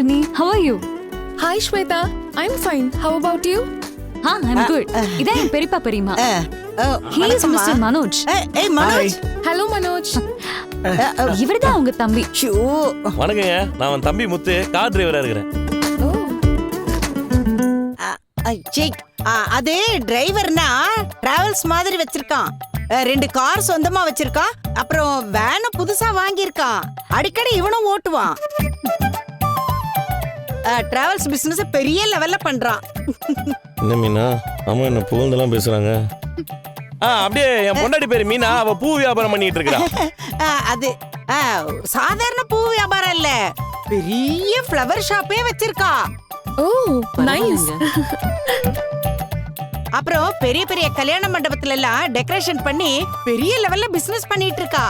Shalini. How are you? Hi Shweta, I'm fine. How about you? I'm good. இதான் என் பெரியப்பா பெரியம்மா. He is Mr. Manoj. ஏய் Manoj. Hello Manoj. இவர்தான் உங்க தம்பி. ஷூ. வணக்கங்க, நான் அவன் தம்பி முத்து, கார் டிரைவரா இருக்கிறேன். அது டிரைவர்னா டிராவல்ஸ் மாதிரி வச்சிருக்கான். 2 கார் சொந்தமா வச்சிருக்கான். அப்புறம் வேன புதுசா வாங்கியிருக்கான். அடிக்கடி இவனும் ஓட்டுவான். டிராவல்ஸ் பிசினஸ் பெரிய லெவல்ல பண்றான். என்ன மீனா, அம்மா என்ன புகழ்ந்தெல்லாம் பேசுறாங்க. அப்படியே என் பொண்டாட்டி பேரு மீனா, அவ பூ வியாபாரம் பண்ணிட்டு இருக்கா. அது சாதாரண பூ வியாபாரம் இல்ல, பெரிய ஃப்ளவர் ஷாப்பே வச்சிருக்கா. Oh, nice. அப்புறம் பெரிய பெரிய கல்யாண மண்டபத்துல எல்லாம் டெக்கரேஷன் பண்ணி பெரிய லெவல்ல பிசினஸ் பண்ணிட்டு இருக்கா.